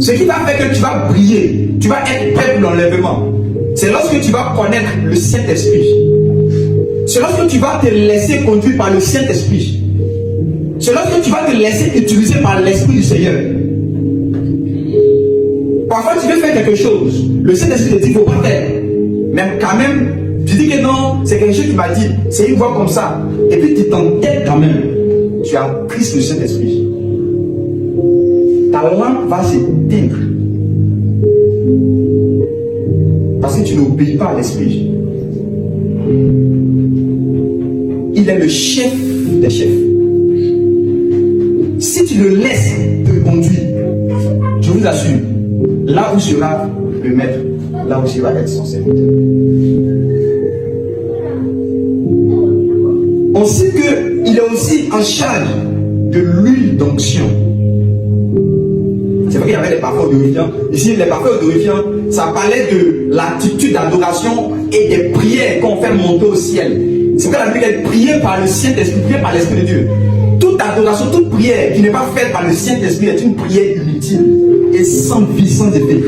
Ce qui va faire que tu vas briller, tu vas être prêt pour l'enlèvement, c'est lorsque tu vas connaître le Saint-Esprit. C'est lorsque tu vas te laisser conduire par le Saint-Esprit. C'est lorsque tu vas te laisser utiliser par l'Esprit du Seigneur. Parfois tu veux faire quelque chose, le Saint-Esprit te dit qu'il ne faut pas faire. Même quand même, tu dis que non, c'est quelque chose qui m'a dit, c'est une voix comme ça. Et puis tu t'entêtes quand même. Tu as Christ le Saint-Esprit. Ta lampe va s'éteindre. Parce que tu n'obéis pas à l'Esprit. Il est le chef des chefs. Si tu le laisses te conduire, je vous assure, là où sera le maître, là où il va être son serviteur. On sait qu'il est aussi en charge de l'huile d'onction. C'est vrai qu'il y avait les parfums odorifiants. Ici, les parfums odorifiants, ça parlait de l'attitude d'adoration et des prières qu'on fait monter au ciel. C'est vrai que la Bible est priée par le Saint-Esprit, priée par l'Esprit de Dieu. Toute adoration, toute prière qui n'est pas faite par le Saint-Esprit est une prière inutile et sans vie, sans effet.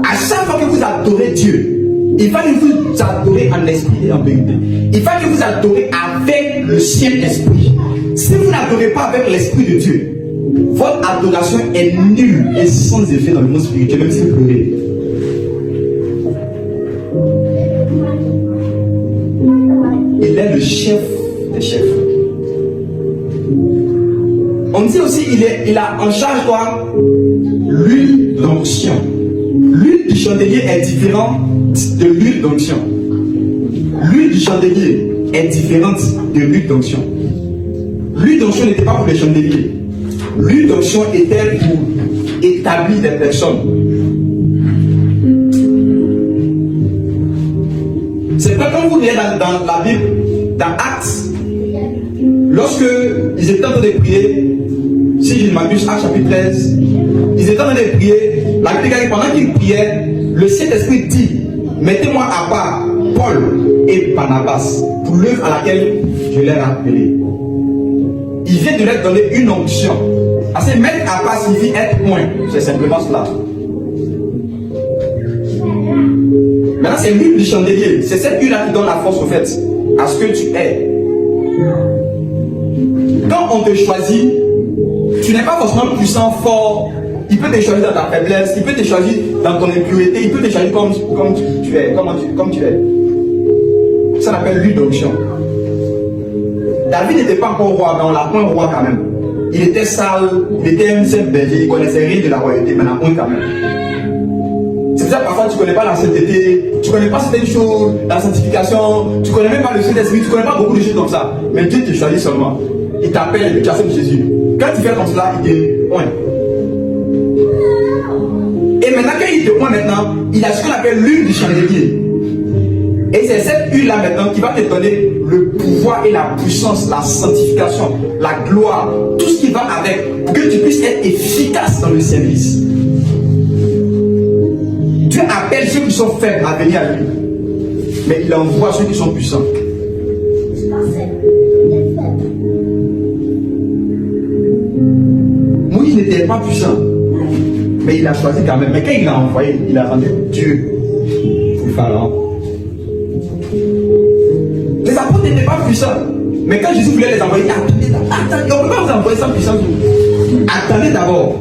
À chaque fois que vous adorez Dieu, il faut que vous adorez en esprit et en vérité. Il faut que vous adorez avec le Saint-Esprit. Si vous n'adorez pas avec l'Esprit de Dieu, votre adoration est nulle et sans effet dans le monde spirituel, même si vous pleurez. Il est le chef des chefs. On dit aussi il a en charge quoi? L'huile d'onction. L'huile du chandelier est différente de l'huile d'onction. L'huile du chandelier est différente de l'huile d'onction. L'huile d'onction n'était pas pour les chandeliers. L'huile d'onction était pour établir des personnes. C'est pas comme vous lisez dans la Bible, dans Actes, lorsque ils étaient en train de prier, si je ne m'abuse, Actes chapitre 13, ils étaient en train de prier, la Bible dit pendant qu'ils priaient, le Saint-Esprit dit, mettez-moi à part Paul et Barnabas pour l'œuvre à laquelle je l'ai appelé. Il vient de leur donner une onction. Parce que mettre à part signifie être point. C'est simplement cela. Maintenant, c'est l'huile du chandelier. C'est cette huile-là qui donne la force au fait à ce que tu es. Quand on te choisit, tu n'es pas forcément puissant, fort. Il peut te choisir dans ta faiblesse, il peut te choisir dans ton impureté, il peut te choisir comme tu es, comme tu es. Ça s'appelle l'huile d'onction. David n'était pas encore roi, mais on l'a point roi quand même. Il était sale, il était un simple berger, il connaissait rien de la royauté, mais on l'a point quand même. C'est pour ça que parfois tu ne connais pas la sainteté, tu ne connais pas certaines choses, la sanctification, tu ne connais même pas le Saint-Esprit, tu ne connais pas beaucoup de choses comme ça. Mais Dieu te choisit seulement. Il t'appelle, tu acceptes Jésus. Quand tu fais comme cela, il te pointe. Et maintenant, quand il te pointe maintenant, il a ce qu'on appelle l'huile du chandelier. Et c'est cette huile-là maintenant qui va te donner le pouvoir et la puissance, la sanctification, la gloire, tout ce qui va avec, pour que tu puisses être efficace dans le service. Dieu appelle ceux qui sont faibles à venir à lui, mais il envoie ceux qui sont puissants. Moïse n'était pas puissant, mais il a choisi quand même. Mais quand il l'a envoyé, il a rendu Dieu pour Pharaon. Les apôtres n'étaient pas puissants, mais quand Jésus voulait les envoyer, attendez, on ne peut pas vous envoyer sans puissance. Attendez d'abord.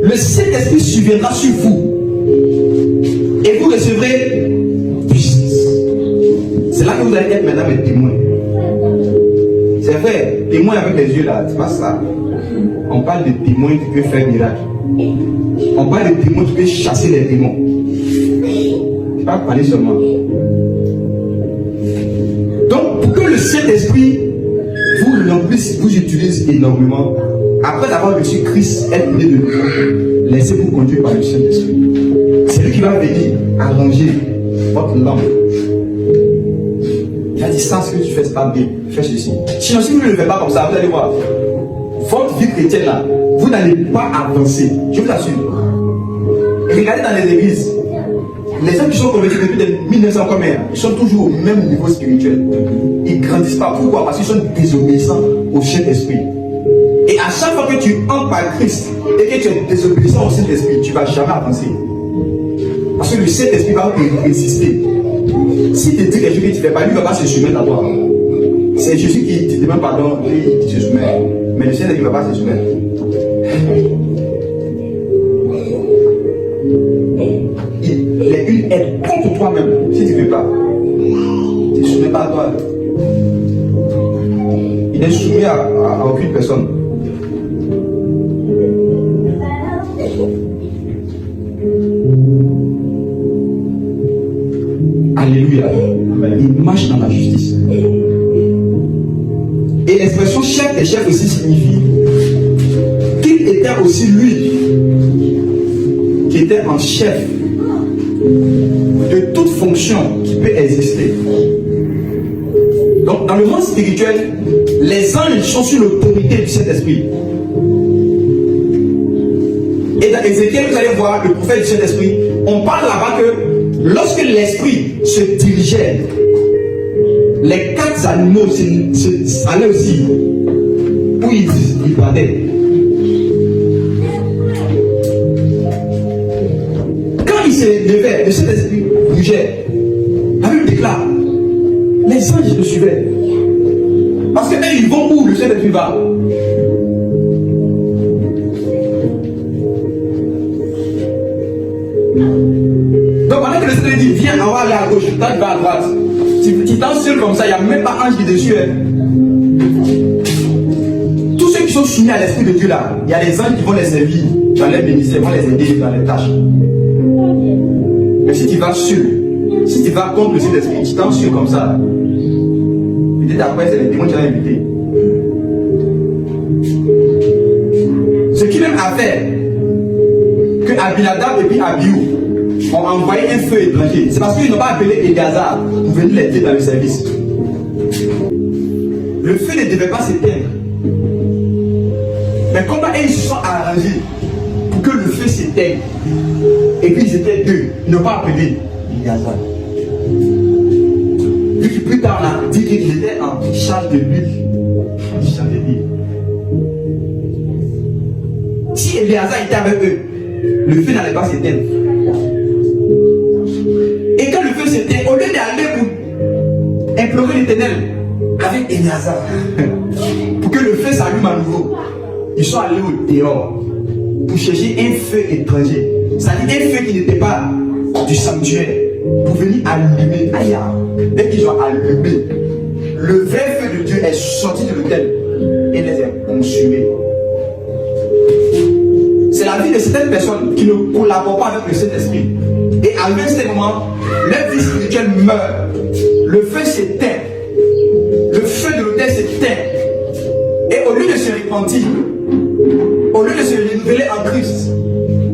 Le Saint-Esprit surviendra sur vous et vous recevrez puissance. C'est là que vous allez être maintenant mes témoins. C'est vrai, témoins avec les yeux là, c'est pas ça. On parle de témoins qui peuvent faire miracle. On parle de témoins qui peuvent chasser les démons. Je ne pas parler seulement. Donc, pour que le Saint-Esprit vous remplisse, vous utilise énormément, après avoir reçu Christ, être né de nouveau, laissez-vous conduire par le Saint-Esprit. C'est lui qui va venir arranger votre langue. Il a dit ça, ce que tu fais, c'est pas bien. Fais ceci. Sinon, si vous ne le faites pas comme ça, vous allez voir. Votre vie chrétienne là, vous n'allez pas avancer. Je vous assure. Et regardez dans les églises. Les gens qui sont convertis depuis 1900 combien, ils sont toujours au même niveau spirituel. Ils ne grandissent pas. Pourquoi? Parce qu'ils sont désobéissants au Saint-Esprit. Et Et à chaque fois que tu entres par Christ et que tu es désobéissant au Saint-Esprit, tu ne vas jamais avancer. Parce que le Saint-Esprit va te résister. Si tu dis quelque chose que tu ne fais pas, lui ne va pas se soumettre à toi. C'est Jésus qui te demande pardon, lui il se soumet. Mais le Saint-Esprit ne va pas se soumettre. Il est une aide contre toi-même si tu ne fais pas. Tu ne soumets pas à toi. Il est soumis à aucune personne. Alléluia. Il marche dans la justice. Et l'expression chef des chefs aussi signifie qu'il était aussi lui qui était en chef de toute fonction qui peut exister. Donc dans le monde spirituel, les anges sont sous l'autorité du Saint-Esprit. Et dans Ézéchiel, vous allez voir le prophète du Saint-Esprit, on parle là-bas que lorsque l'Esprit se dirigeait, les 4 animaux allaient aussi où ils battaient. Quand il se levait, le Saint-Esprit bougeait. La Bible déclare, les anges le suivaient. Parce que eux, ils vont où le Saint-Esprit va. Donc pendant que le Seigneur dit viens en haut, aller à gauche, toi tu vas à droite. Tu t'en seul comme ça, il n'y a même pas ange qui est dessus. Tous ceux qui sont soumis à l'Esprit de Dieu là, il y a des anges qui vont les servir dans les ministères, vont les aider dans les tâches. Mais si tu vas seul, si tu vas contre le Saint-Esprit, tu t'en seul comme ça, peut-être après c'est les démons qui vont inviter. Ce qui même a fait que Abinadab et puis Abihu ont envoyé un feu étranger. C'est parce qu'ils n'ont pas appelé Éléazar pour venir l'aider dans le service. Le feu ne devait pas s'éteindre. Mais comment ils se sont arrangés pour que le feu s'éteigne? Et puis ils étaient 2. Ils n'ont pas appelé Éléazar. Vu que plus tard on a dit qu'ils étaient en charge de l'huile. Si Éléazar était avec eux, le feu n'allait pas s'éteindre. Et quand le feu s'éteint, au lieu d'aller pour implorer l'Éternel avec Éléazar, pour que le feu s'allume à nouveau, ils sont allés au dehors pour chercher un feu étranger. C'est-à-dire un feu qui n'était pas du sanctuaire, pour venir allumer. Aïe, dès qu'ils ont allumé, le vrai feu de Dieu est sorti de l'autel et les a consumés. C'est la vie de certaines personnes qui ne collaborent pas avec le Saint-Esprit. Et à un certain moment, leur vie spirituelle meurt. Le feu s'éteint. Le feu de l'autel s'éteint. Et au lieu de se repentir, au lieu de se renouveler en Christ,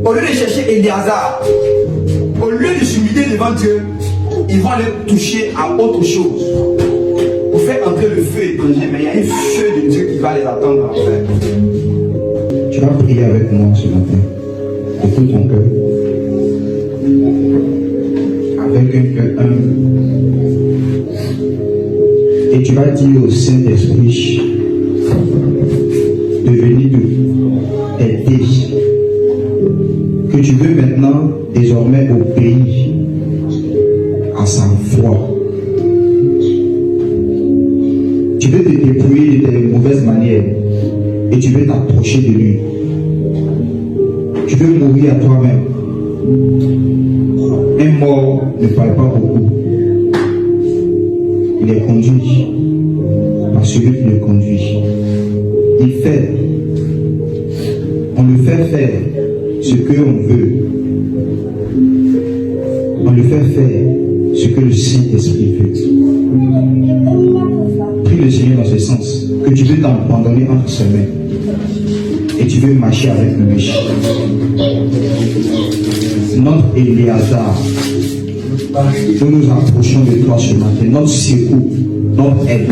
au lieu de chercher Éléazar, au lieu de s'humilier devant Dieu, ils vont aller toucher à autre chose pour faire entrer le feu étranger. Mais il y a un feu de Dieu qui va les attendre en fait. Tu vas prier avec moi ce matin, de tout ton cœur, avec un cœur humble, et tu vas dire au Saint-Esprit de venir t'aider, que tu veux maintenant désormais obéir à sa voix. Tu veux te dépouiller de tes mauvaises manières et tu veux t'approcher de lui. Tu veux mourir à toi-même. Un mort ne parle pas beaucoup. Il est conduit par celui qui le conduit. Il fait. On le fait faire ce qu'on veut. On le fait faire ce que le Saint-Esprit veut. Prie le Seigneur dans ce sens, que tu veux t'abandonner entre ses mains et tu veux marcher avec lui. Notre Éléazar, nous nous approchons de toi ce matin, notre secours, notre aide.